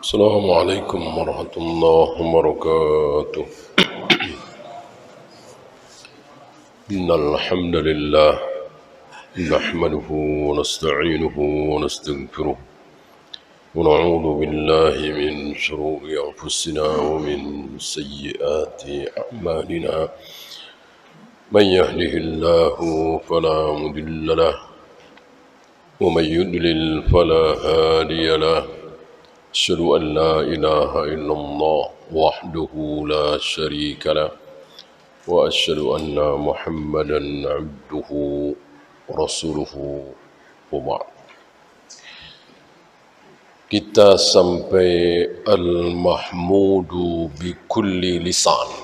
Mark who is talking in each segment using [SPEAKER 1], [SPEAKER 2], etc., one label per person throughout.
[SPEAKER 1] السلام عليكم ورحمة الله وبركاته. إن الحمد لله نحمده ونستعينه ونستغفره ونعوذ بالله من شرور أنفسنا ومن سيئات أعمالنا. من يهده الله فلا مضل له ومن يضلل فلا هادي له. أشهد أن لا إله إلا الله وحده لا شريك له وأشهد أن محمدا عبده ورسوله وبعد. Kita sampai al-mahmudu bi kulli lisan,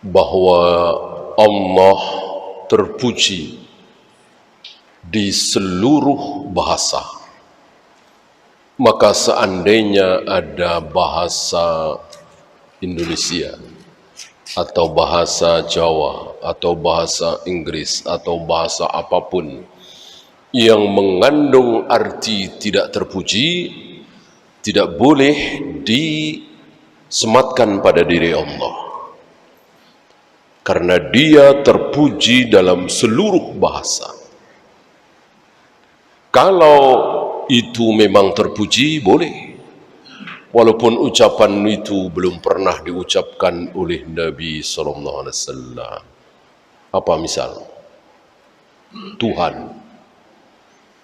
[SPEAKER 1] bahwa Allah terpuji di seluruh bahasa. Maka seandainya ada bahasa Indonesia atau bahasa Jawa atau bahasa Inggris atau bahasa apapun yang mengandung arti tidak terpuji, tidak boleh disematkan pada diri Allah, karena Dia terpuji dalam seluruh bahasa. Kalau itu memang terpuji, boleh, walaupun ucapan itu belum pernah diucapkan oleh Nabi SAW. Apa misal? Tuhan.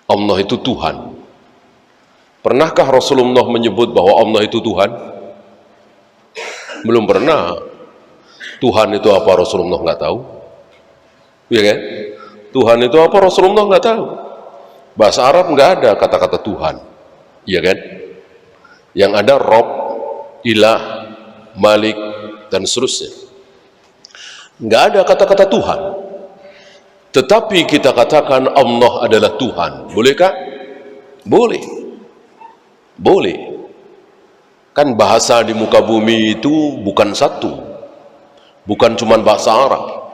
[SPEAKER 1] Allah itu Tuhan. Pernahkah Rasulullah menyebut bahwa Allah itu Tuhan? Belum pernah. Tuhan itu apa Rasulullah nggak tahu? Ya kan? Tuhan itu apa Rasulullah nggak tahu? Bahasa Arab nggak ada kata-kata Tuhan, iya kan? Yang ada Rob, Ilah, Malik, dan seterusnya. Nggak ada kata-kata Tuhan. Tetapi kita katakan Allah adalah Tuhan. Bolehkah? Boleh. Boleh. Kan bahasa di muka bumi itu bukan satu. Bukan cuma bahasa Arab.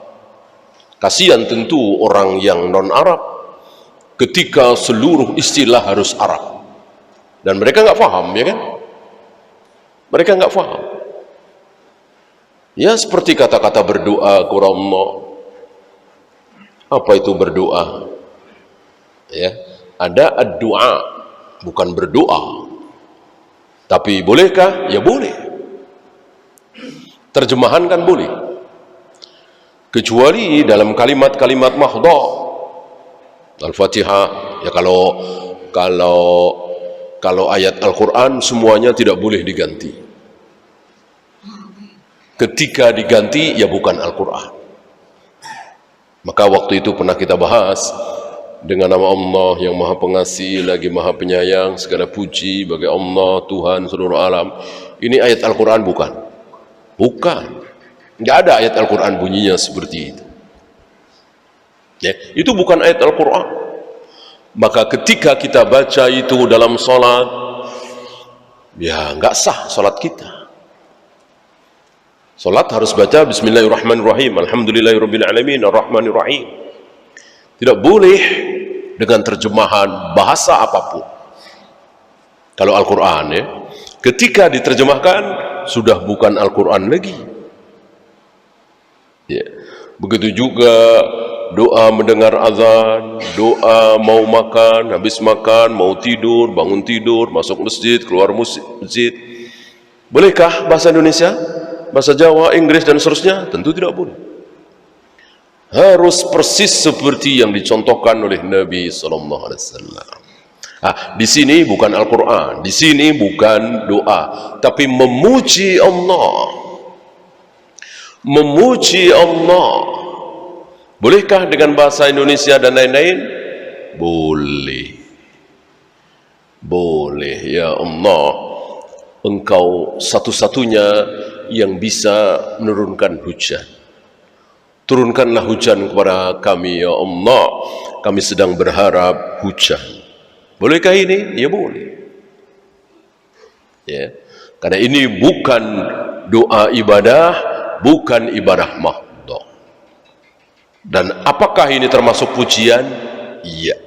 [SPEAKER 1] Kasihan tentu orang yang non-Arab ketika seluruh istilah harus Arab, dan mereka nggak paham, ya kan? Mereka nggak paham. Ya, seperti kata-kata berdoa kepada Allah. Apa itu berdoa? Ya, ada ad-du'a, bukan berdoa. Tapi bolehkah? Ya boleh. Terjemahan kan boleh, kecuali dalam kalimat-kalimat mahdha. Al-Fatihah, ya kalau ayat Al-Quran semuanya tidak boleh diganti. Ketika diganti, ya bukan Al-Quran. Maka waktu itu pernah kita bahas, dengan nama Allah yang Maha Pengasih lagi Maha Penyayang, segala puji bagi Allah Tuhan seluruh alam. Ini ayat Al-Quran bukan? Bukan. Nggak ada ayat Al-Quran bunyinya seperti itu. Ya, itu bukan ayat Al-Quran. Maka ketika kita baca itu dalam sholat, ya nggak sah sholat kita. Sholat harus baca Bismillahirrahmanirrahim, Alhamdulillahirrabbilalamin, Ar-Rahmanirrahim. Tidak boleh dengan terjemahan bahasa apapun. Kalau Al-Quran, ya, ketika diterjemahkan sudah bukan Al-Quran lagi. Ya. Begitu juga doa mendengar azan, doa mau makan, habis makan, mau tidur, bangun tidur, masuk masjid, keluar masjid. Bolehkah bahasa Indonesia, bahasa Jawa, Inggris, dan seterusnya? Tentu tidak boleh. Harus persis seperti yang dicontohkan oleh Nabi SAW. Di sini bukan Al-Quran, di sini bukan doa, tapi memuji Allah. Memuji Allah. Bolehkah dengan bahasa Indonesia dan lain-lain? Boleh. Boleh. Ya Allah, Engkau satu-satunya yang bisa menurunkan hujan. Turunkanlah hujan kepada kami, ya Allah. Kami sedang berharap hujan. Bolehkah ini? Ya boleh. Ya. Karena ini bukan doa ibadah, bukan ibadah mahdha. Dan apakah ini termasuk pujian? Iya.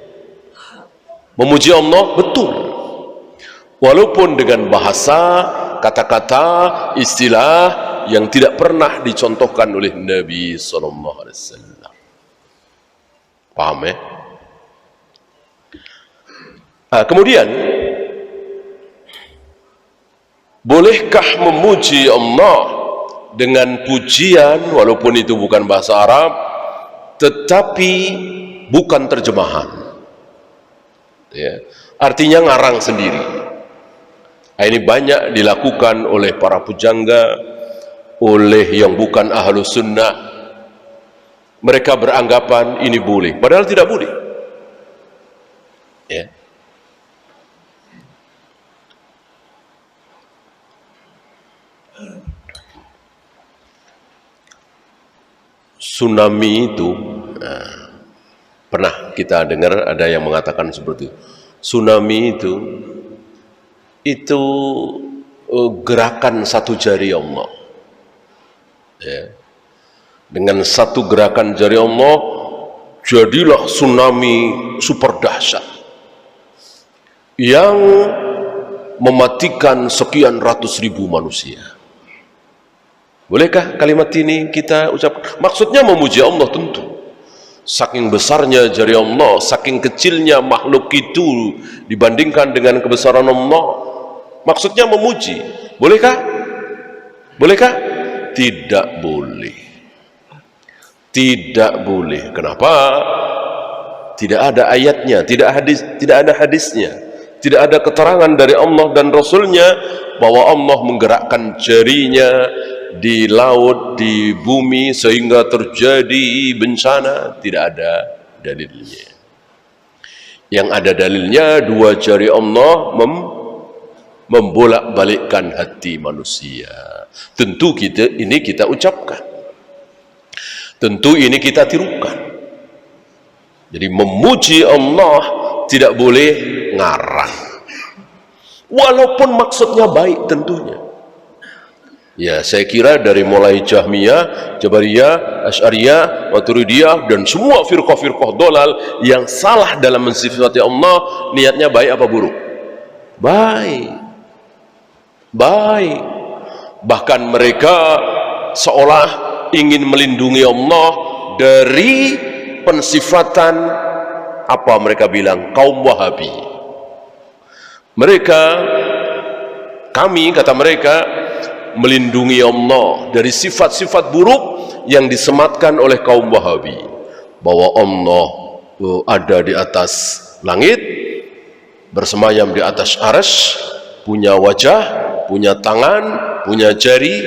[SPEAKER 1] Memuji Allah, betul. walaupun dengan bahasa, kata-kata, istilah yang tidak pernah dicontohkan oleh Nabi SAW. Paham ya? Kemudian, bolehkah memuji Allah dengan pujian walaupun itu bukan bahasa Arab tetapi bukan terjemahan, ya, artinya ngarang sendiri. Ini banyak dilakukan oleh para pujangga, oleh yang bukan ahlus sunnah. Mereka beranggapan ini boleh, padahal tidak boleh, ya. Tsunami itu, pernah kita dengar ada yang mengatakan seperti itu. Tsunami itu gerakan satu jari Allah, ya. Dengan satu gerakan jari Allah jadilah tsunami super dahsyat yang mematikan sekian ratus ribu manusia. Bolehkah kalimat ini kita ucapkan? Maksudnya memuji Allah tentu. Saking besarnya jari Allah, saking kecilnya makhluk itu dibandingkan dengan kebesaran Allah. Maksudnya memuji. Bolehkah? Bolehkah? Tidak boleh. Tidak boleh. Kenapa? Tidak ada ayatnya, tidak ada hadisnya, tidak ada keterangan dari Allah dan Rasulnya bahwa Allah menggerakkan jarinya di laut, di bumi sehingga terjadi bencana. Tidak ada dalilnya. Yang ada dalilnya dua jari Allah membolak-balikkan hati manusia. Tentu ini kita ucapkan, tentu ini kita tirukan. Jadi memuji Allah tidak boleh ngarang, walaupun maksudnya baik tentunya. Ya, saya kira dari mulai Jahmiyah, Jabariyah, Asy'ariyah, Maturidiyah dan semua firqah-firqah dolal yang salah dalam mensifati Allah, niatnya baik apa buruk? Baik. Baik. Bahkan mereka seolah ingin melindungi Allah dari pensifatan apa mereka bilang kaum Wahabi. Kami kata mereka melindungi Allah dari sifat-sifat buruk yang disematkan oleh kaum Wahabi, bahwa Allah ada di atas langit, bersemayam di atas arsy, punya wajah, punya tangan, punya jari.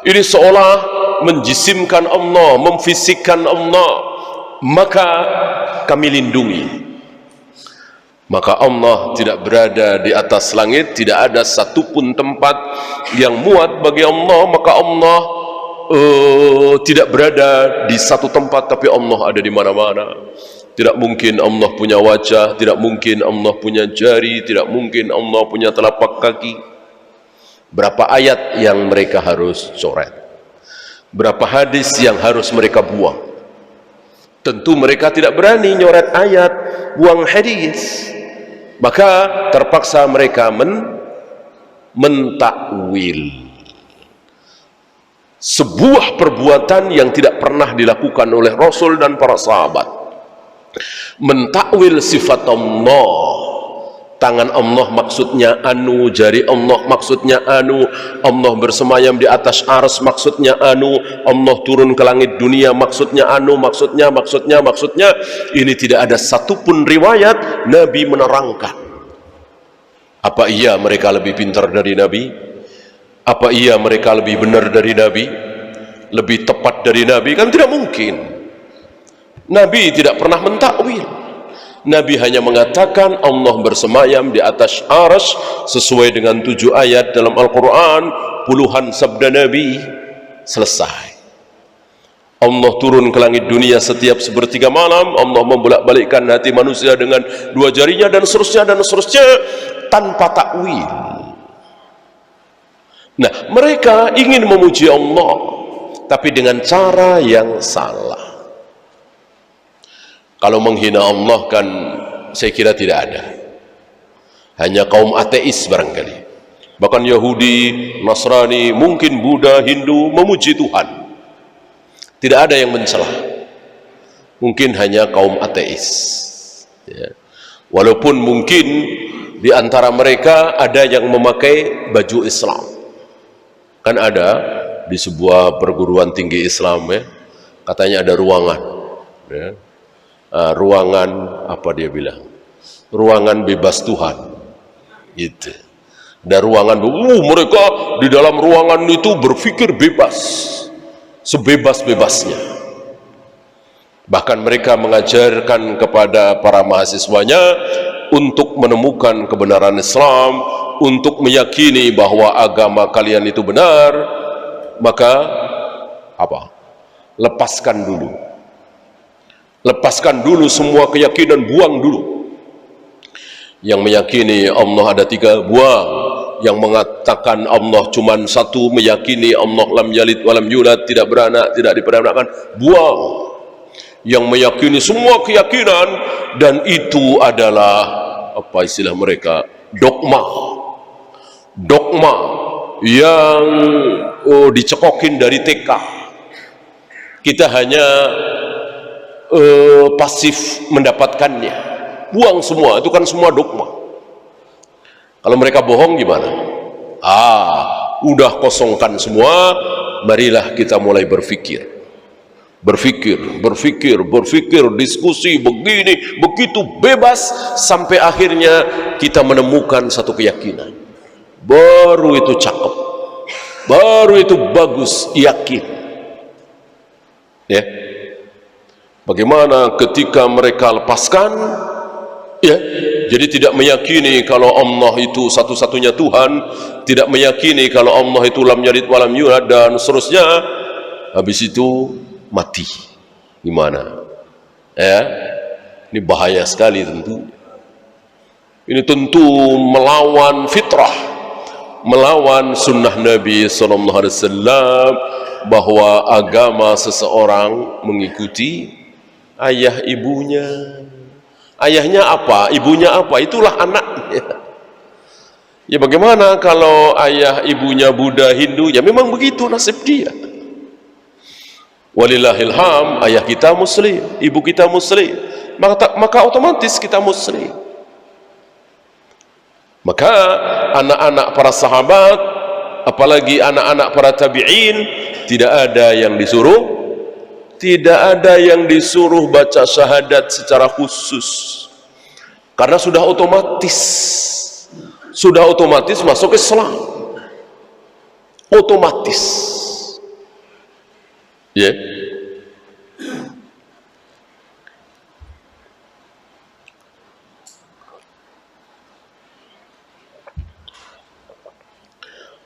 [SPEAKER 1] Ini seolah menjisimkan Allah, memfisikkan Allah, maka kami lindungi. Maka Allah tidak berada di atas langit, tidak ada satupun tempat yang muat bagi Allah. Maka Allah tidak berada di satu tempat, tapi Allah ada di mana-mana. Tidak mungkin Allah punya wajah, tidak mungkin Allah punya jari, tidak mungkin Allah punya telapak kaki. Berapa ayat yang mereka harus coret, berapa hadis yang harus mereka buang. Tentu mereka tidak berani nyoret ayat, buang hadis. Maka terpaksa mereka mentakwil sebuah perbuatan yang tidak pernah dilakukan oleh Rasul dan para sahabat. Mentakwil sifat Allah. Tangan Allah maksudnya anu, jari Allah maksudnya anu, Allah bersemayam di atas arsy maksudnya anu, Allah turun ke langit dunia maksudnya anu, maksudnya. Ini tidak ada satupun riwayat Nabi menerangkan. Apa iya mereka lebih pintar dari Nabi? Apa iya mereka lebih benar dari Nabi? Lebih tepat dari Nabi? Kan tidak mungkin. Nabi tidak pernah mentakwil. Nabi hanya mengatakan Allah bersemayam di atas arsy sesuai dengan 7 ayat dalam Al-Quran, puluhan sabda Nabi, selesai. Allah turun ke langit dunia setiap sepertiga malam, Allah membolak-balikkan hati manusia dengan 2 jarinya, dan seterusnya tanpa takwil. Nah, mereka ingin memuji Allah tapi dengan cara yang salah. Kalau menghina Allah kan saya kira tidak ada. hanya kaum ateis barangkali. Bahkan Yahudi, Nasrani, mungkin Buddha, Hindu memuji Tuhan. Tidak ada yang mencela. Mungkin hanya kaum ateis. Ya. Walaupun mungkin di antara mereka ada yang memakai baju Islam. Kan ada di sebuah perguruan tinggi Islam ya, katanya ada ruangan. Ya. Ruangan apa dia bilang? Ruangan bebas Tuhan. Gitu. Ada ruangan, mereka di dalam ruangan itu berpikir bebas, sebebas-bebasnya. Bahkan mereka mengajarkan kepada para mahasiswanya untuk menemukan kebenaran Islam, untuk meyakini bahwa agama kalian itu benar, maka apa? Lepaskan dulu. Lepaskan dulu semua keyakinan, buang dulu. Yang meyakini Allah ada 3, buang. Yang mengatakan Allah cuma satu, meyakini Allah lam yalid walam yulad, tidak beranak, tidak diperanakkan, buang. Yang meyakini semua keyakinan dan itu adalah apa istilah mereka, dogma yang dicekokin dari TK. Kita hanya pasif mendapatkannya. Buang semua, itu kan semua dogma. Kalau mereka bohong gimana? Udah kosongkan semua, marilah kita mulai berpikir, diskusi begini, begitu bebas, sampai akhirnya kita menemukan satu keyakinan. Baru itu cakep, baru itu bagus, yakin. Ya. Bagaimana ketika mereka lepaskan, ya, jadi tidak meyakini kalau Allah itu satu-satunya Tuhan, tidak meyakini kalau Allah itu lam yalid walam yulad dan seterusnya. Habis itu mati. Gimana? Ya, ini bahaya sekali tentu. Ini tentu melawan fitrah, melawan sunnah Nabi SAW, bahwa agama seseorang mengikuti ayah ibunya. Ayahnya apa, ibunya apa, itulah anaknya. Ya bagaimana kalau ayah ibunya Buddha, Hindu, ya memang begitu nasib dia. Walillahilham, ayah kita muslim, ibu kita muslim, maka otomatis kita muslim. Maka anak-anak para sahabat, apalagi anak-anak para tabi'in, tidak ada yang disuruh baca syahadat secara khusus, karena sudah otomatis masuk Islam, otomatis. Ya.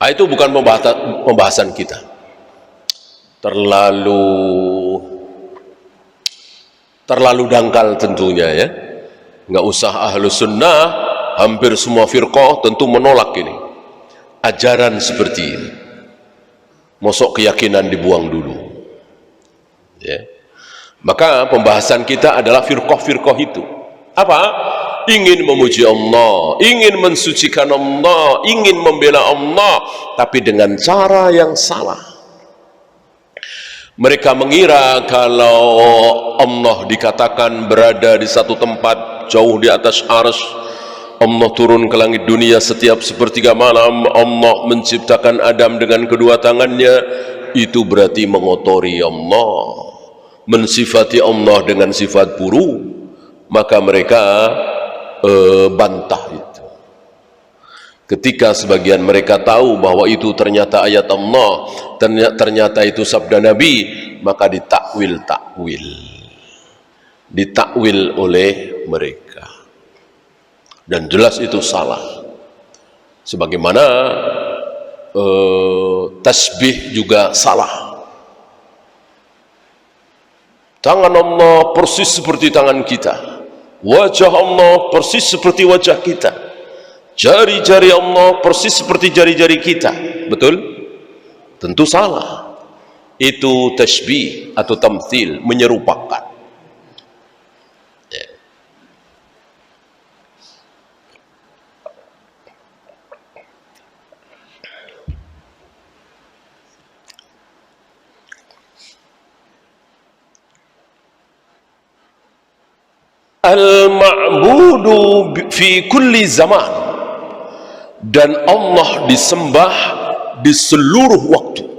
[SPEAKER 1] Itu bukan pembahasan kita. Terlalu dangkal tentunya ya. Nggak usah Ahlus Sunnah, hampir semua firqah tentu menolak ini. Ajaran seperti ini. Mosok keyakinan dibuang dulu. Ya. Maka pembahasan kita adalah firqah-firqah itu. Apa? Ingin memuji Allah, ingin mensucikan Allah, ingin membela Allah, tapi dengan cara yang salah. Mereka mengira kalau Allah dikatakan berada di satu tempat jauh di atas arsy, Allah turun ke langit dunia setiap sepertiga malam, Allah menciptakan Adam dengan kedua tangannya, itu berarti mengotori Allah, mensifati Allah dengan sifat buruk. Maka mereka bantah itu. Ketika sebagian mereka tahu bahwa itu ternyata ayat Allah, ternyata itu sabda Nabi, maka ditakwil oleh mereka, dan jelas itu salah. Sebagaimana tasbih juga salah. Tangan Allah persis seperti tangan kita, wajah Allah persis seperti wajah kita, jari-jari Allah persis seperti jari-jari kita. Betul? Tentu salah. Itu tasbih atau tamthil, menyerupakan. al-ma'budu fi kulli zaman, dan Allah disembah di seluruh waktu.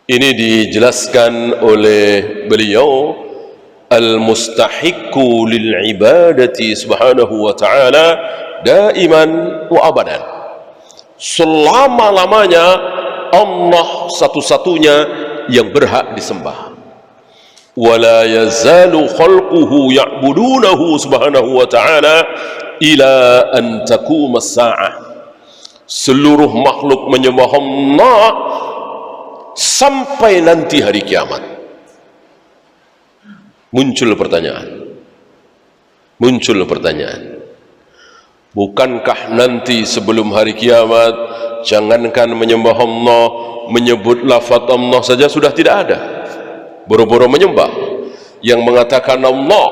[SPEAKER 1] Ini dijelaskan oleh beliau, al-mustahiqqu lil ibadati subhanahu wa ta'ala daiman wa abadan. Selama-lamanya Allah satu-satunya yang berhak disembah. Wala yazalu khalquhu ya'budunahu subhanahu wa ta'ala ila an taquma as-sa'ah. Seluruh makhluk menyembah Allah sampai nanti hari kiamat. Muncul pertanyaan, bukankah nanti sebelum hari kiamat, jangankan menyembah Allah, menyebut lafaz Allah saja sudah tidak ada, boro-boro menyembah. Yang mengatakan Allah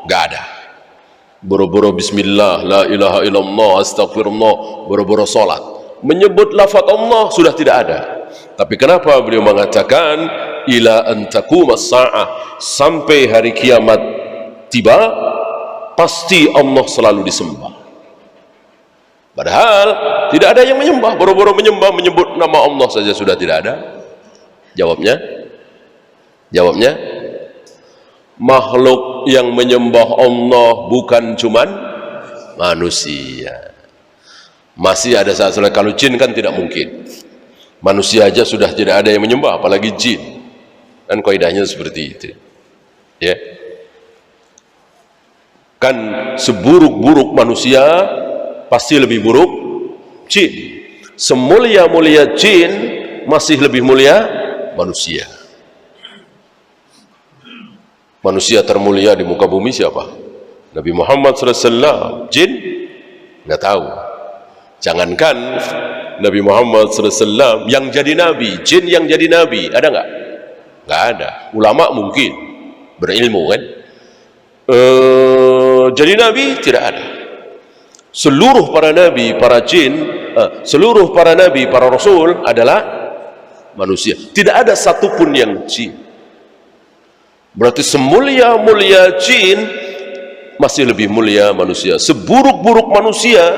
[SPEAKER 1] nggak ada, boro-boro bismillah, la ilaha illallah, astagfirullah, boro-boro salat, menyebut lafaz Allah sudah tidak ada. Tapi kenapa beliau mengatakan ila an taqumas sa'ah, sampai hari kiamat tiba pasti Allah selalu disembah. Padahal tidak ada yang menyembah, boro-boro menyembah, menyebut nama Allah saja sudah tidak ada. Jawabnya makhluk yang menyembah Allah bukan cuman manusia. Masih ada saat kalau jin kan tidak mungkin. Manusia aja sudah tidak ada yang menyembah, apalagi jin. Dan kaidahnya seperti itu. Ya. Kan seburuk-buruk manusia pasti lebih buruk jin. Semulia-mulia jin masih lebih mulia manusia. Manusia termulia di muka bumi siapa? Nabi Muhammad SAW. Jin? Nggak tahu. Jangankan Nabi Muhammad SAW yang jadi nabi, jin yang jadi nabi, ada nggak? Nggak ada. Ulama mungkin berilmu kan? Jadi nabi tidak ada. Seluruh para nabi, para jin, seluruh para nabi, para rasul adalah manusia. Tidak ada satupun yang jin. Berarti semulia-mulia jin masih lebih mulia manusia. Seburuk-buruk manusia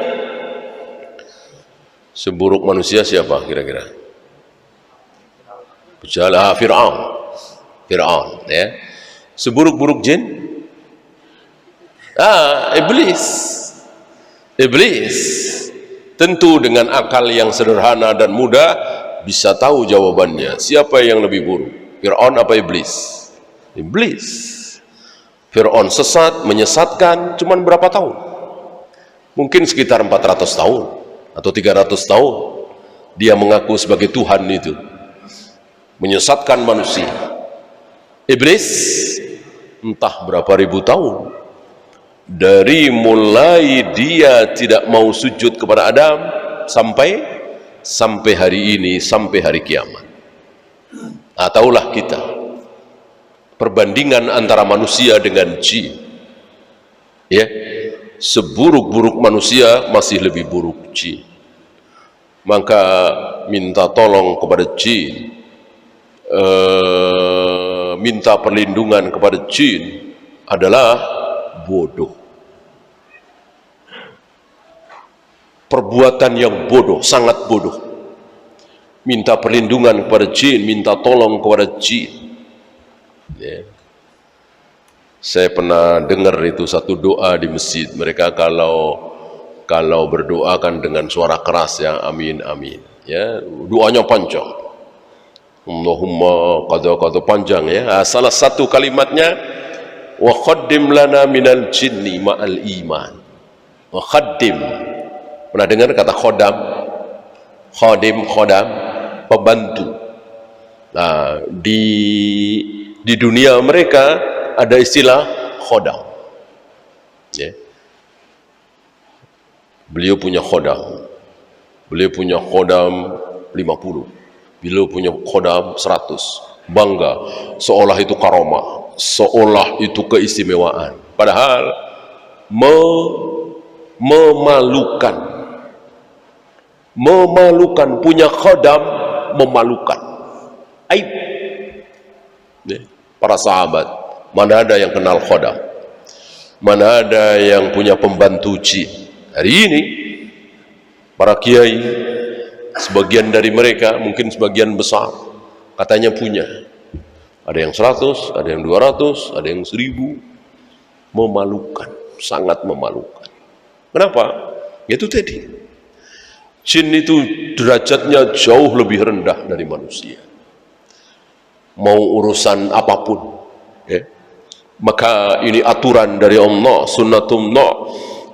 [SPEAKER 1] siapa kira-kira? Fir'aun ya. Seburuk-buruk jin? Iblis. Tentu dengan akal yang sederhana dan mudah bisa tahu jawabannya. Siapa yang lebih buruk? Fir'aun apa iblis? Iblis. Fir'aun sesat, menyesatkan cuman berapa tahun? Mungkin sekitar 400 tahun atau 300 tahun. Dia mengaku sebagai Tuhan itu, menyesatkan manusia. Iblis entah berapa ribu tahun. Dari mulai dia tidak mau sujud kepada Adam sampai hari ini, sampai hari kiamat. Taulah kita perbandingan antara manusia dengan jin. Ya, seburuk-buruk manusia masih lebih buruk jin. Maka minta tolong kepada jin, minta perlindungan kepada jin adalah bodoh. Perbuatan yang bodoh, sangat bodoh. Minta perlindungan kepada jin, minta tolong kepada jin. Ya. Saya pernah dengar itu satu doa di masjid. Mereka kalau berdoa kan dengan suara keras ya, amin amin. Ya, doanya panjang. Allahumma qadha panjang ya. Salah satu kalimatnya wa khaddim lana minal jinni ma'al iman. Wa khaddim. Pernah dengar kata khodam? Khodam, pembantu. Nah, di dunia mereka ada istilah khodam. Ya. Beliau punya khodam. Beliau punya khodam 50. Beliau punya khodam 100. Bangga, seolah itu karomah, seolah itu keistimewaan. Padahal memalukan, punya khodam memalukan. Aib. Para sahabat, mana ada yang kenal khodam? Mana ada yang punya pembantu jin? Hari ini para kiai, sebagian dari mereka, mungkin sebagian besar, katanya punya. Ada yang 100, ada yang 200, ada yang 1000. Memalukan, sangat memalukan. Kenapa? Itu tadi, jin itu derajatnya jauh lebih rendah dari manusia. Mau urusan apapun, ya. Maka ini aturan dari Allah, sunnatullah,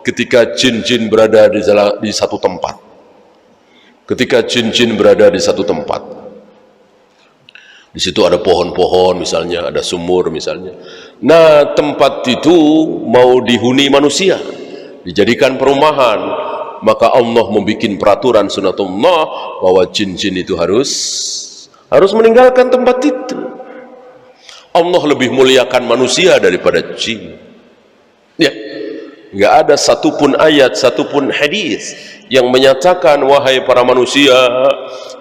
[SPEAKER 1] ketika jin-jin berada di satu tempat. Ketika jin-jin berada di satu tempat, di situ ada pohon-pohon misalnya, ada sumur misalnya. Nah, tempat itu mau dihuni manusia, dijadikan perumahan, maka Allah membuat peraturan sunnatullah bahwa jin-jin itu harus meninggalkan tempat itu. Allah lebih muliakan manusia daripada jin. Ya, nggak ada satupun ayat, satupun hadis yang menyatakan, wahai para manusia,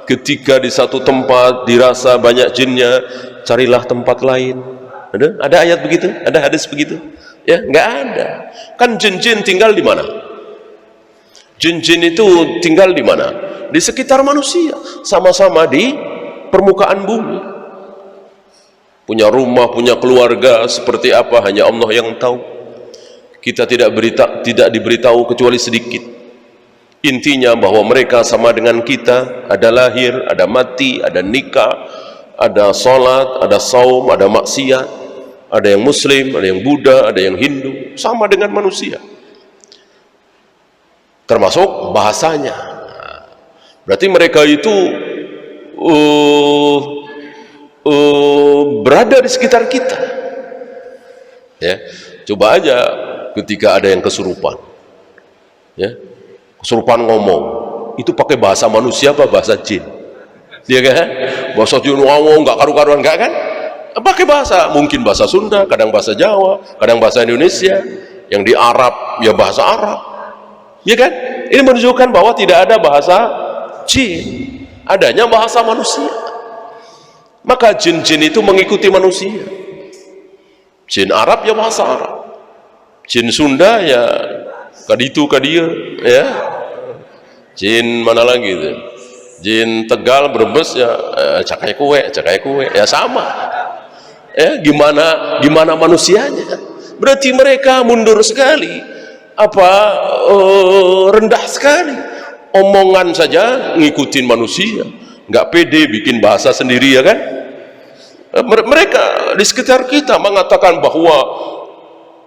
[SPEAKER 1] ketika di satu tempat dirasa banyak jinnya, carilah tempat lain. Ada ayat begitu? Ada hadis begitu? Ya, nggak ada. Kan jin-jin tinggal di mana? Jin-jin itu tinggal di mana? Di sekitar manusia, sama-sama di permukaan bumi. Punya rumah, punya keluarga seperti apa, hanya Allah yang tahu. Kita tidak diberitahu kecuali sedikit. Intinya bahwa mereka sama dengan kita, ada lahir, ada mati, ada nikah, ada sholat, ada saum, ada maksiat, ada yang muslim, ada yang Buddha, ada yang Hindu, sama dengan manusia. Termasuk bahasanya. Berarti mereka itu berada di sekitar kita. Ya, coba aja ketika ada yang kesurupan, ya, kesurupan ngomong, itu pakai bahasa manusia apa bahasa jin? Dia kan? Bahasa jin ngomong nggak karu-karuan, nggak kan? Pakai bahasa, mungkin bahasa Sunda, kadang bahasa Jawa, kadang bahasa Indonesia, yang di Arab ya bahasa Arab, ya kan? Ini menunjukkan bahwa tidak ada bahasa jin, adanya bahasa manusia. Maka jin-jin itu mengikuti manusia. Jin Arab ya bahasa Arab, jin Sunda ya kaditu kadia, ya. Jin mana lagi itu? Jin Tegal Brebes ya cakai kue ya sama. Ya, gimana manusianya? Berarti mereka mundur sekali, rendah sekali. Omongan saja ngikutin manusia, nggak pede bikin bahasa sendiri, ya kan? Mereka di sekitar kita mengatakan bahwa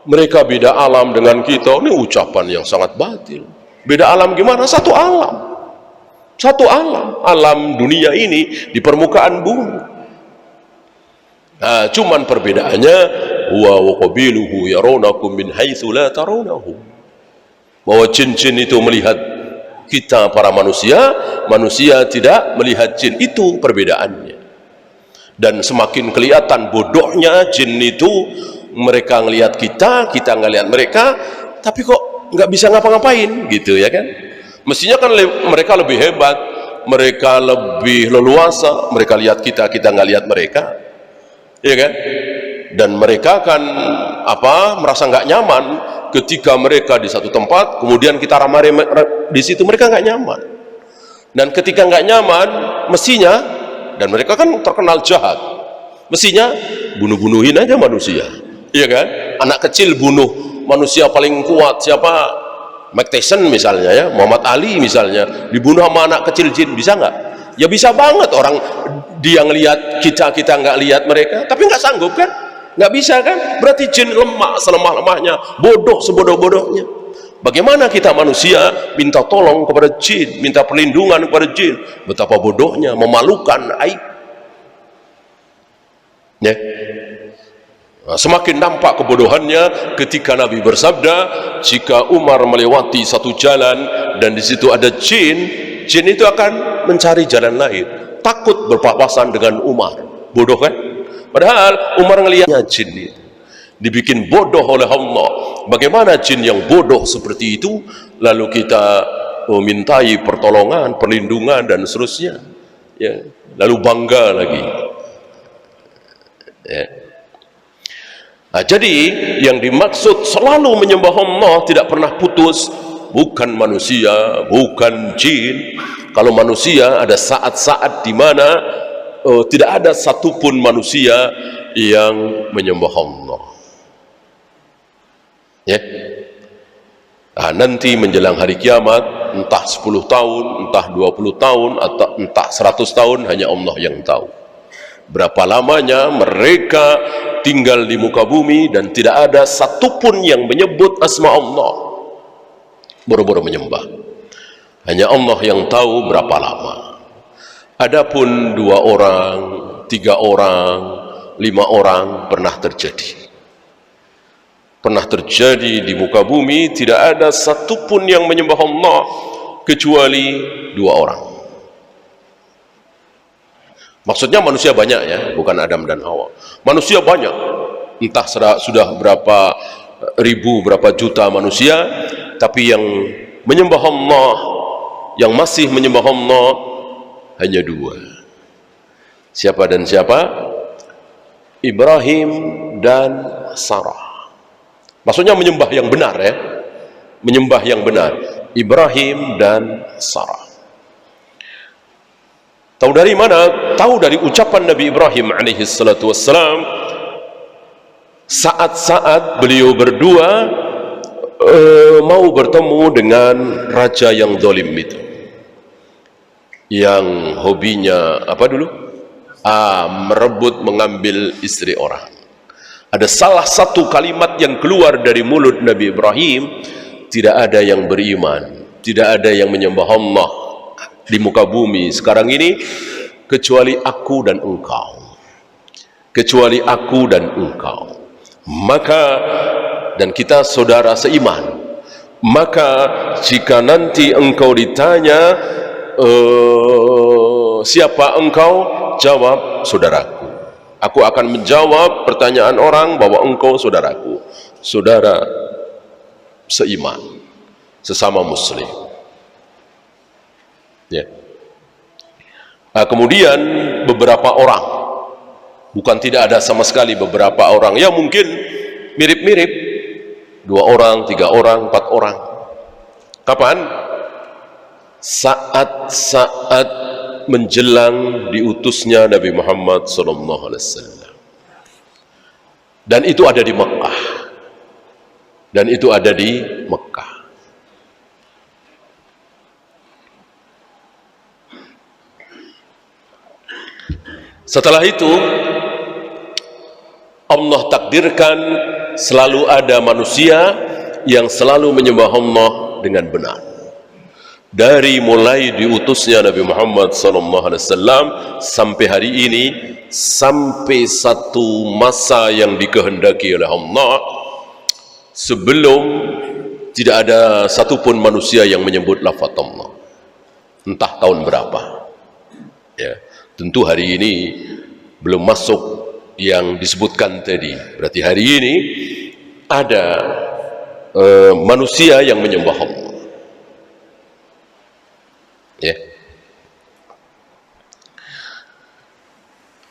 [SPEAKER 1] mereka beda alam dengan kita. Ini ucapan yang sangat batil. Beda alam gimana? Satu alam dunia ini di permukaan bumi. Nah, cuman perbedaannya huwa wa qabiluhu yarawnakum min haitsu la tarawnahum. Bahwa jin-jin itu melihat kita para manusia, manusia tidak melihat jin. Itu perbedaannya. Dan semakin kelihatan bodohnya jin itu, mereka ngelihat kita ngelihat mereka, tapi kok nggak bisa ngapa-ngapain gitu, ya kan? Mestinya kan mereka lebih hebat, mereka lebih leluasa, mereka lihat kita nggak lihat mereka, ya kan? Dan mereka kan merasa nggak nyaman ketika mereka di satu tempat, kemudian kita ramai di situ, mereka nggak nyaman. Dan ketika nggak nyaman, mestinya, dan mereka kan terkenal jahat, mestinya bunuh-bunuhin aja manusia, iya kan? Anak kecil bunuh manusia paling kuat siapa? Mike Tyson misalnya, ya, Muhammad Ali misalnya, dibunuh sama anak kecil jin, bisa nggak? Ya bisa banget. Orang dia ngelihat kita nggak lihat mereka, tapi nggak sanggup kan? Nggak bisa kan? Berarti jin lemah selemah-lemahnya, bodoh sebodoh-bodohnya. Bagaimana kita manusia minta tolong kepada jin, minta perlindungan kepada jin? Betapa bodohnya, memalukan, aib. Ya. Nah, semakin nampak kebodohannya ketika Nabi bersabda, jika Umar melewati satu jalan dan di situ ada jin, jin itu akan mencari jalan lain, takut berpapasan dengan Umar. Bodoh kan? Padahal Umar ngelihatnya jin itu dibikin bodoh oleh Allah. Bagaimana jin yang bodoh seperti itu lalu kita memintai pertolongan, perlindungan dan seterusnya, ya, lalu bangga lagi, ya. Nah, jadi yang dimaksud selalu menyembah Allah tidak pernah putus bukan manusia, bukan jin. Kalau manusia ada saat-saat di mana tidak ada satupun manusia yang menyembah Allah. Ya. Nah, nanti menjelang hari kiamat, entah 10 tahun, entah 20 tahun, atau entah 100 tahun, hanya Allah yang tahu. Berapa lamanya mereka tinggal di muka bumi dan tidak ada satupun yang menyebut asma Allah. Boro-boro menyembah. Hanya Allah yang tahu berapa lama. Adapun 2 orang, 3 orang, 5 orang pernah terjadi. Pernah terjadi di muka bumi, tidak ada satupun yang menyembah Allah kecuali 2 orang. Maksudnya manusia banyak ya, bukan Adam dan Hawa. Manusia banyak, entah sudah berapa ribu, berapa juta manusia, tapi yang menyembah Allah, yang masih menyembah Allah hanya 2. Siapa dan siapa? Ibrahim dan Sarah. Maksudnya menyembah yang benar ya, menyembah yang benar. Ibrahim dan Sarah. Tahu dari mana? Tahu dari ucapan Nabi Ibrahim alaihi salatu wassalam saat-saat beliau berdua mau bertemu dengan raja yang zalim itu, yang hobinya apa dulu? Merebut, mengambil istri orang. Ada salah satu kalimat yang keluar dari mulut Nabi Ibrahim, tidak ada yang beriman, tidak ada yang menyembah Allah di muka bumi sekarang ini kecuali aku dan engkau, kecuali aku dan engkau. Maka, dan kita saudara seiman, maka jika nanti engkau ditanya siapa engkau, jawab saudaraku. Aku akan menjawab pertanyaan orang bahwa engkau saudaraku, saudara seiman, sesama muslim. Ya. Nah, kemudian beberapa orang, bukan tidak ada sama sekali, beberapa orang, ya mungkin mirip-mirip, 2 orang, 3 orang, 4 orang. Kapan? Saat-saat menjelang diutusnya Nabi Muhammad SAW. Dan itu ada di Mekah. Dan itu ada di Mekah. Setelah itu Allah takdirkan selalu ada manusia yang selalu menyembah Allah dengan benar. Dari mulai diutusnya Nabi Muhammad SAW sampai hari ini, sampai satu masa yang dikehendaki oleh Allah, sebelum tidak ada satupun manusia yang menyebut lafaz Allah. Entah tahun berapa. Ya. Tentu hari ini belum masuk yang disebutkan tadi. Berarti hari ini ada manusia yang menyembah Allah. Ya.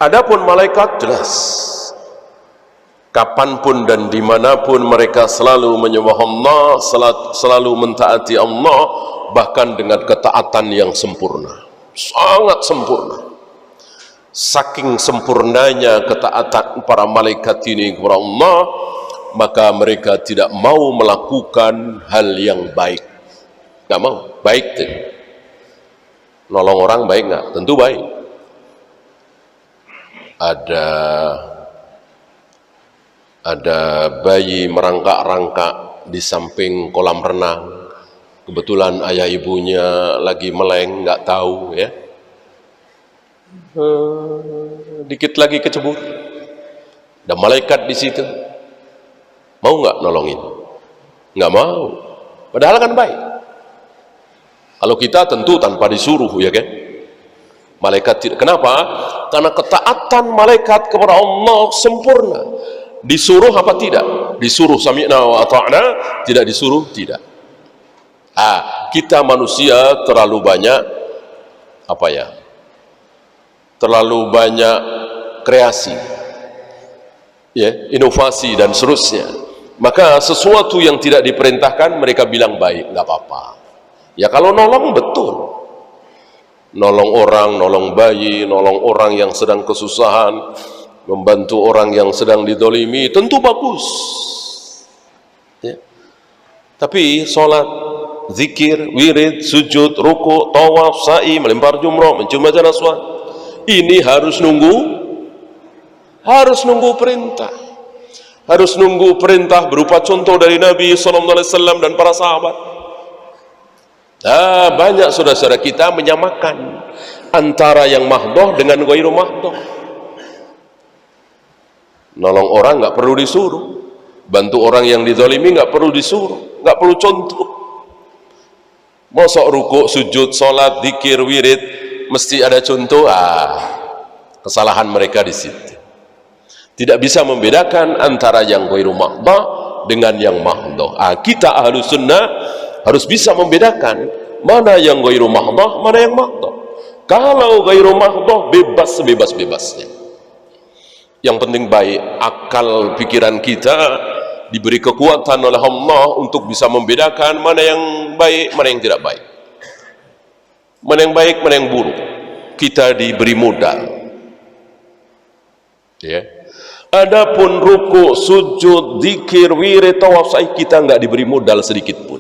[SPEAKER 1] Adapun malaikat jelas, kapanpun dan dimanapun mereka selalu menyembah Allah, selalu mentaati Allah, bahkan dengan ketaatan yang sempurna, sangat sempurna. Saking sempurnanya ketaatan para malaikat ini kepada Allah, maka mereka tidak mau melakukan hal yang baik. Nggak mau. Baik tuh. Nolong orang baik nggak? Tentu baik. Ada bayi merangkak-rangkak di samping kolam renang. Kebetulan ayah ibunya lagi meleng, nggak tahu ya. Dikit lagi kecebur, ada malaikat di situ, mau nggak nolongin? Nggak mau, padahal kan baik. Kalau kita tentu tanpa disuruh, ya kan? Malaikat tidak. Kenapa? Karena ketaatan malaikat kepada Allah sempurna. Disuruh apa tidak? Disuruh sami'na wa ata'na, tidak disuruh tidak. Kita manusia terlalu banyak apa ya? Terlalu banyak kreasi, ya, inovasi dan seterusnya. Maka sesuatu yang tidak diperintahkan mereka bilang baik, nggak apa-apa. Ya kalau nolong betul, nolong orang, nolong bayi, nolong orang yang sedang kesusahan, membantu orang yang sedang didolimi, tentu bagus. Ya. Tapi sholat, zikir, wirid, sujud, ruku, tawaf, sa'i, melempar jumroh, mencium hajar aswad, ini harus nunggu perintah. Harus nunggu perintah berupa contoh dari Nabi SAW dan para sahabat. Nah, banyak saudara-saudara kita menyamakan antara yang mahdoh dengan ghairu mahdoh. Nolong orang nggak perlu disuruh, bantu orang yang dizalimi nggak perlu disuruh, nggak perlu contoh. Mosok ruku, sujud, sholat, zikir, wirid mesti ada contoh. Kesalahan mereka di situ. Tidak bisa membedakan antara yang ghairu mahdoh dengan yang mahdoh. Kita ahlu sunnah harus bisa membedakan mana yang ghairu mahdoh, mana yang mahdoh. Kalau ghairu mahdoh, bebas sebebas-bebasnya. Yang penting baik, akal pikiran kita diberi kekuatan oleh Allah untuk bisa membedakan mana yang baik, mana yang tidak baik, mana yang baik, mana yang buruk. Kita diberi modal, ya. Adapun ruku, sujud, zikir, wirid, tawaf, sa'i, kita nggak diberi modal sedikit pun.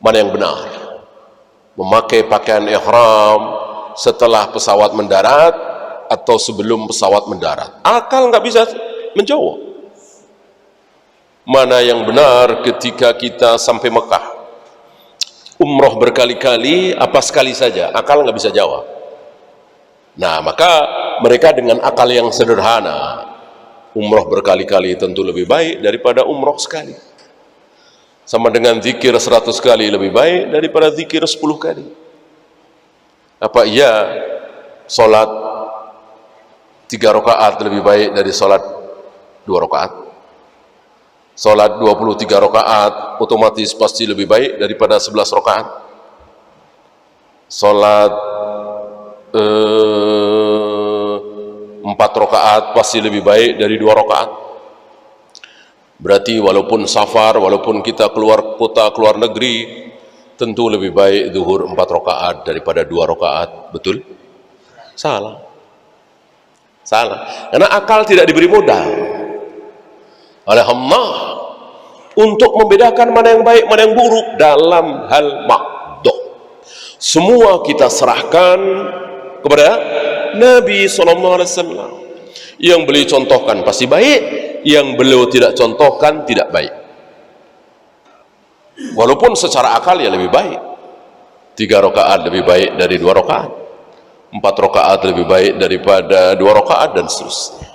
[SPEAKER 1] Mana yang benar? Memakai pakaian ihram setelah pesawat mendarat atau sebelum pesawat mendarat? Akal nggak bisa menjawab. Mana yang benar ketika kita sampai Mekah? Umroh berkali-kali, apa sekali saja? Akal nggak bisa jawab. Nah, maka mereka dengan akal yang sederhana, umroh berkali-kali tentu lebih baik daripada umroh sekali. Sama dengan zikir 100 kali lebih baik daripada zikir 10 kali. Apa iya sholat 3 rakaat lebih baik dari sholat 2 rakaat? Sholat 23 rakaat otomatis pasti lebih baik daripada 11 rakaat. Sholat 4 rakaat pasti lebih baik dari 2 rakaat. Berarti walaupun safar, walaupun kita keluar kota, keluar negeri, tentu lebih baik zuhur 4 rakaat daripada 2 rakaat. Betul? Salah. Karena akal tidak diberi modal oleh Allah untuk membedakan mana yang baik, mana yang buruk dalam hal mahdoh. Semua kita serahkan kepada Nabi SAW. Yang beliau contohkan pasti baik, yang beliau tidak contohkan tidak baik. Walaupun secara akal ya lebih baik. 3 rakaat lebih baik dari 2 rakaat. 4 rakaat lebih baik daripada 2 rakaat dan seterusnya.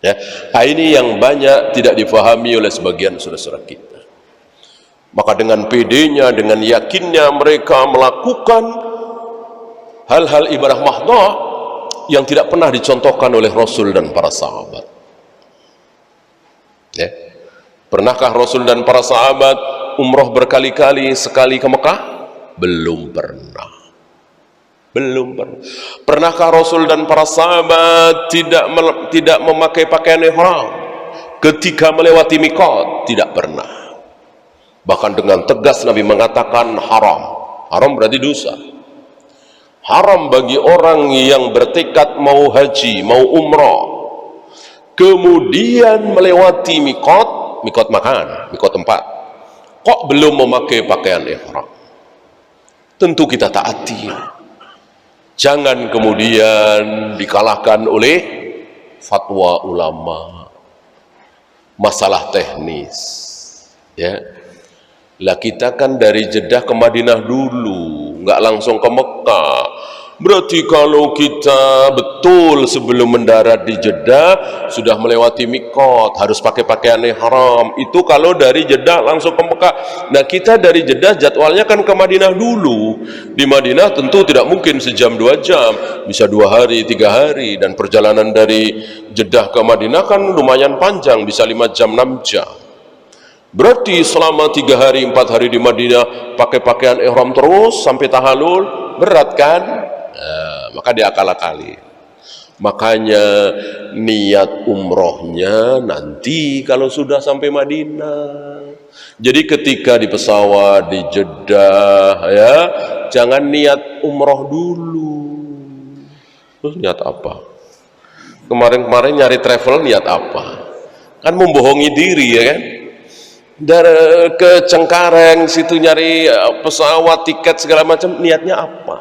[SPEAKER 1] Ya, ini yang banyak tidak difahami oleh sebagian saudara-saudara kita. Maka dengan pedenya, dengan yakinnya mereka melakukan hal-hal ibadah mahdoh yang tidak pernah dicontohkan oleh Rasul dan para sahabat. Ya. Pernahkah Rasul dan para sahabat umroh berkali-kali sekali ke Mekah? Belum pernah. Pernahkah Rasul dan para sahabat tidak memakai pakaian ihram ketika melewati miqat? Tidak pernah. Bahkan dengan tegas Nabi mengatakan haram. Haram berarti dosa. Haram bagi orang yang bertekad mau haji, mau umrah, kemudian melewati miqat makan, miqat tempat, kok belum memakai pakaian ihram. Tentu kita taati. Jangan kemudian dikalahkan oleh fatwa ulama, masalah teknis. Ya, lah kita kan dari Jeddah ke Madinah dulu, nggak langsung ke Mekah. Berarti kalau kita betul sebelum mendarat di Jeddah sudah melewati miqat, harus pakai pakaian ihram. Itu kalau dari Jeddah langsung ke Mekah. Nah, kita dari Jeddah jadwalnya kan ke Madinah dulu. Di Madinah tentu tidak mungkin sejam 2 jam, bisa 2 hari, 3 hari. Dan perjalanan dari Jeddah ke Madinah kan lumayan panjang, bisa 5 jam, 6 jam. Berarti selama 3 hari, 4 hari di Madinah pakai pakaian ihram terus sampai tahallul, berat kan? Nah, maka diakal-akali. Makanya niat umrohnya nanti kalau sudah sampai Madinah. Jadi ketika di pesawat di Jeddah ya, jangan niat umroh dulu. Terus niat apa? Kemarin-kemarin nyari travel niat apa? Kan membohongi diri ya kan? Dari ke Cengkareng situ nyari pesawat, tiket segala macam, niatnya apa?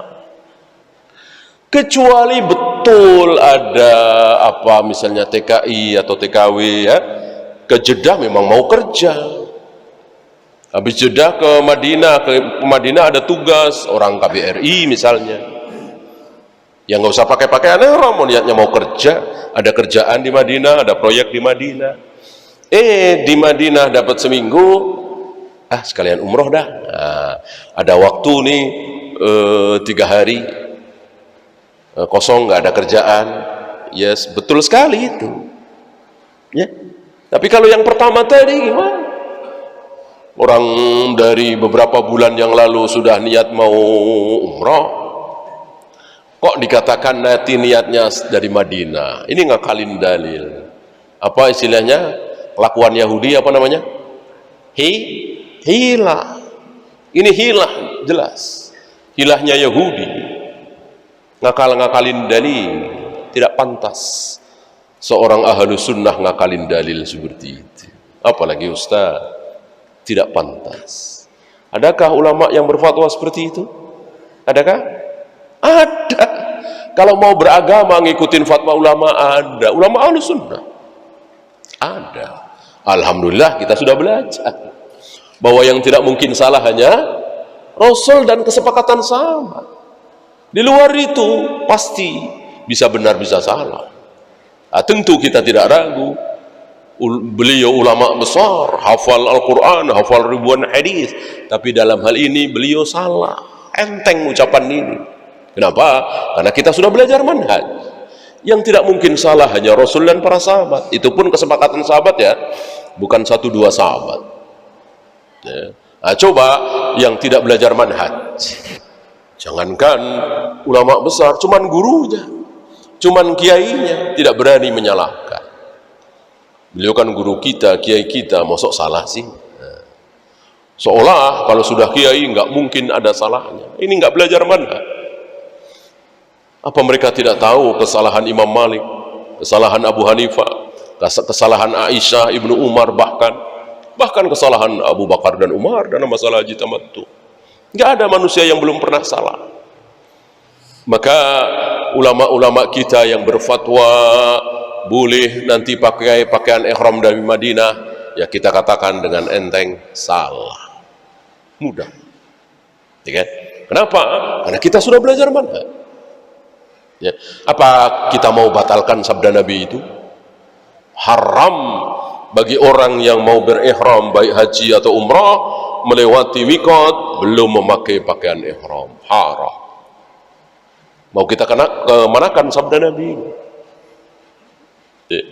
[SPEAKER 1] Kecuali betul ada apa misalnya TKI atau TKW ya, ke Jeddah memang mau kerja. Habis Jeddah ke Madinah ada tugas orang KBRI misalnya. Ya nggak usah pakai pakaian ihram, mau niatnya mau kerja, ada kerjaan di Madinah, ada proyek di Madinah. Di Madinah dapat seminggu, sekalian umroh dah. Nah, ada waktu nih 3 hari kosong, nggak ada kerjaan. Yes, betul sekali itu. Ya. Tapi kalau yang pertama tadi gimana? Orang dari beberapa bulan yang lalu sudah niat mau umroh, kok dikatakan nanti niatnya dari Madinah? Ini ngakalin dalil. Apa istilahnya? Kelakuan Yahudi apa namanya? Hilah. Ini hilah jelas. Hilahnya Yahudi. Ngakalin dalil. Tidak pantas seorang ahlu sunnah ngakalin dalil seperti itu. Apalagi ustaz, tidak pantas. Adakah ulama yang berfatwa seperti itu? Adakah? Ada. Kalau mau beragama ngikutin fatwa ulama ada. Ulama ahlu sunnah ada. Alhamdulillah kita sudah belajar bahwa yang tidak mungkin salah hanya Rasul dan kesepakatan sahabat. Di luar itu pasti bisa benar bisa salah. Tentu kita tidak ragu, beliau ulama besar, hafal Al-Quran, hafal ribuan hadis, tapi dalam hal ini beliau salah, enteng ucapan ini. Kenapa? Karena kita sudah belajar manhaj. Yang tidak mungkin salah hanya Rasul dan para sahabat. Itu pun kesepakatan sahabat ya, bukan 1-2 sahabat ya. Coba yang tidak belajar manhaj, jangankan ulama besar, cuman gurunya, cuman kiainya tidak berani menyalahkan. Beliau kan guru kita, kiai kita, mosok salah sih? Seolah kalau sudah kiai nggak mungkin ada salahnya. Ini nggak belajar manhaj. Apa mereka tidak tahu kesalahan Imam Malik, kesalahan Abu Hanifah, kesalahan Aisyah, Ibnu Umar, bahkan kesalahan Abu Bakar dan Umar dalam masalah haji tamattu? Nggak ada manusia yang belum pernah salah. Maka ulama-ulama kita yang berfatwa boleh nanti pakai pakaian ihram dari Madinah, ya kita katakan dengan enteng salah, mudah, ya kan? Kenapa? Karena kita sudah belajar manhaj. Ya. Apa kita mau batalkan sabda Nabi itu? Haram bagi orang yang mau berihram baik haji atau umrah melewati miqat belum memakai pakaian ihram. Haram. Mau kita kemanakan sabda Nabi ini? Ya.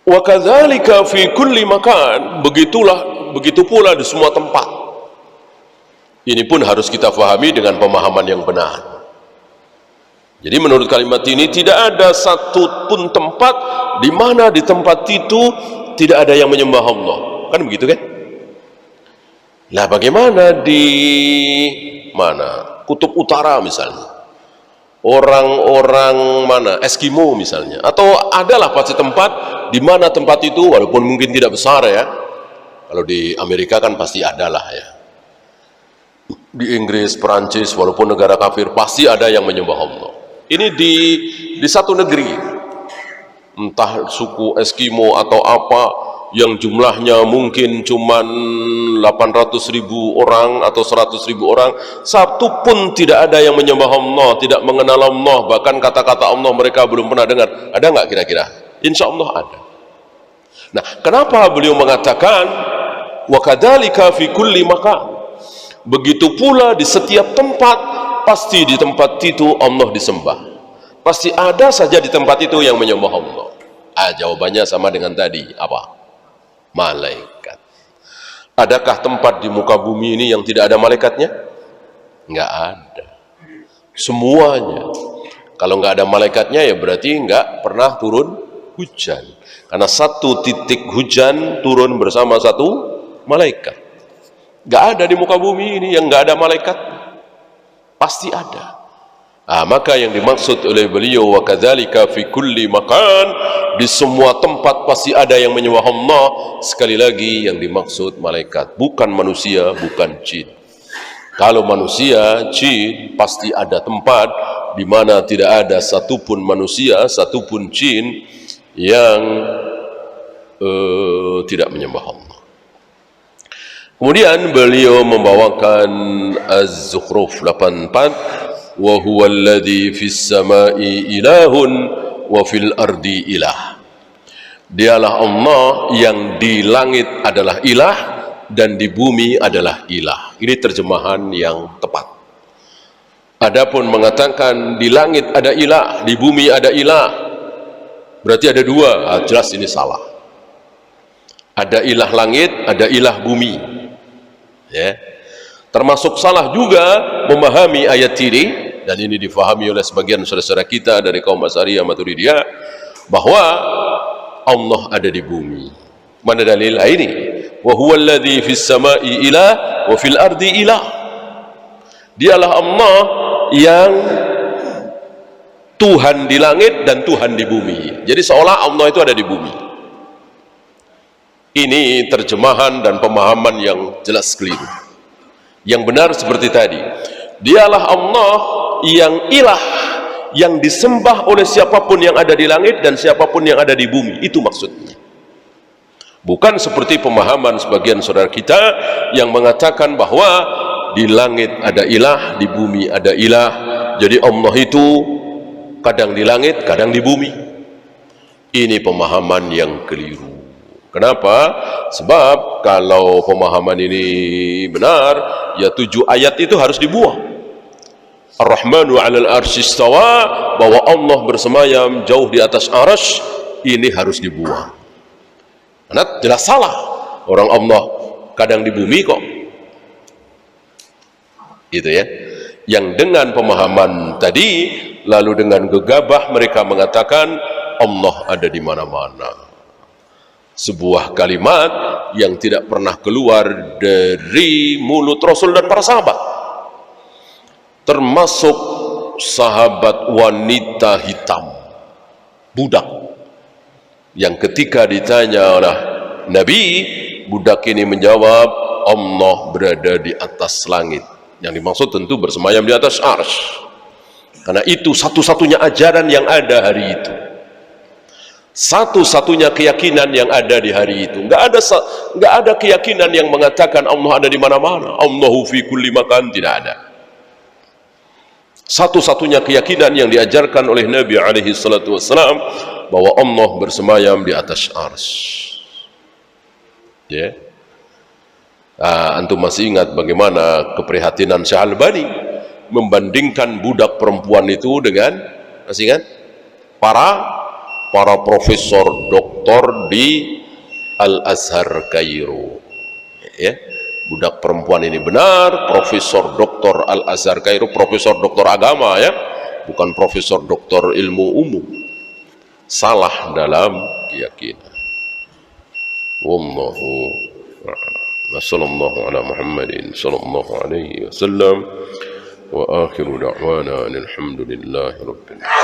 [SPEAKER 1] Wa kadzalika fi kulli makan, begitu pula di semua tempat. Ini pun harus kita fahami dengan pemahaman yang benar. Jadi menurut kalimat ini tidak ada satu pun tempat di mana di tempat itu tidak ada yang menyembah Allah. Kan begitu kan? Nah, bagaimana di mana? Kutub Utara misalnya. Orang-orang mana? Eskimo misalnya. Atau adalah pasti tempat di mana tempat itu walaupun mungkin tidak besar ya. Kalau di Amerika kan pasti adalah ya. Di Inggris, Perancis, walaupun negara kafir pasti ada yang menyembah Allah. Ini di satu negeri. Entah suku Eskimo atau apa yang jumlahnya mungkin cuman 800.000 orang atau 100.000 orang, satu pun tidak ada yang menyembah Allah, tidak mengenal Allah, bahkan kata-kata Allah mereka belum pernah dengar. Ada nggak kira-kira? Insya Allah ada. Nah, kenapa beliau mengatakan wa kadzalika fi kulli makan? Begitu pula di setiap tempat, pasti di tempat itu Allah disembah. Pasti ada saja di tempat itu yang menyembah Allah. Jawabannya sama dengan tadi. Apa? Malaikat. Adakah tempat di muka bumi ini yang tidak ada malaikatnya? Nggak ada. Semuanya. Kalau nggak ada malaikatnya ya berarti nggak pernah turun hujan. Karena satu titik hujan turun bersama satu malaikat. Nggak ada di muka bumi ini yang nggak ada malaikat. Pasti ada. Maka yang dimaksud oleh beliau, wa kadzalika fi kulli makan, di semua tempat pasti ada yang menyembah Allah. Sekali lagi yang dimaksud malaikat, bukan manusia, bukan jin. Kalau manusia, jin, pasti ada tempat di mana tidak ada satupun manusia, satupun jin yang tidak menyembah Allah. Kemudian beliau membawakan Az-Zukhruf 84, wa huwa alladhi fis samai ilahun wa fil ardi ilah. Dialah Allah yang di langit adalah ilah dan di bumi adalah ilah. Ini terjemahan yang tepat. Adapun mengatakan di langit ada ilah, di bumi ada ilah, berarti ada dua. Jelas ini salah. Ada ilah langit, ada ilah bumi. Ya. Termasuk salah juga memahami ayat ini, dan ini difahami oleh sebagian saudara-saudara kita dari kaum Asy'ariyah Maturidiyah, bahwa Allah ada di bumi. Mana dalil ini? Wa huwa alladhi fis samai ilah wa fil ardi ilah. Dialah Allah yang Tuhan di langit dan Tuhan di bumi. Jadi seolah Allah itu ada di bumi. Ini terjemahan dan pemahaman yang jelas keliru. Yang benar seperti tadi, dialah Allah yang ilah, yang disembah oleh siapapun yang ada di langit dan siapapun yang ada di bumi. Itu maksudnya. Bukan seperti pemahaman sebagian saudara kita yang mengatakan bahwa di langit ada ilah, di bumi ada ilah. Jadi Allah itu kadang di langit, kadang di bumi. Ini pemahaman yang keliru. Kenapa? Sebab kalau pemahaman ini benar, ya 7 ayat itu harus dibuang. Ar-Rahmanu 'alal arsy istawa, bahwa Allah bersemayam jauh di atas arsy, ini harus dibuang. Karena jelas salah. Orang Allah kadang di bumi kok. Gitu ya. Yang dengan pemahaman tadi, lalu dengan gegabah mereka mengatakan Allah ada di mana-mana. Sebuah kalimat yang tidak pernah keluar dari mulut Rasul dan para sahabat, termasuk sahabat wanita hitam, budak, yang ketika ditanya oleh Nabi, budak ini menjawab, Allah berada di atas langit. Yang dimaksud tentu bersemayam di atas arsy, karena itu satu-satunya ajaran yang ada hari itu, satu-satunya keyakinan yang ada di hari itu. Nggak ada keyakinan yang mengatakan Allah ada di mana-mana, Allahu fi kulli makan, tidak ada. Satu-satunya keyakinan yang diajarkan oleh Nabi alaihi salatu wassalam, bahwa Allah bersemayam di atas arsy. Ya. Antum masih ingat bagaimana keprihatinan Syekh Albani membandingkan budak perempuan itu dengan, masih ingat, para profesor doktor di Al-Azhar Kairo. Ya, budak perempuan ini benar profesor doktor Al-Azhar Kairo, profesor doktor agama ya, bukan profesor doktor ilmu umum. Salah dalam keyakinan. Wallahu sallallahu ala Muhammadin sallallahu alaihi wasallam wa akhiru da'wana alhamdulillahi rabbil alamin.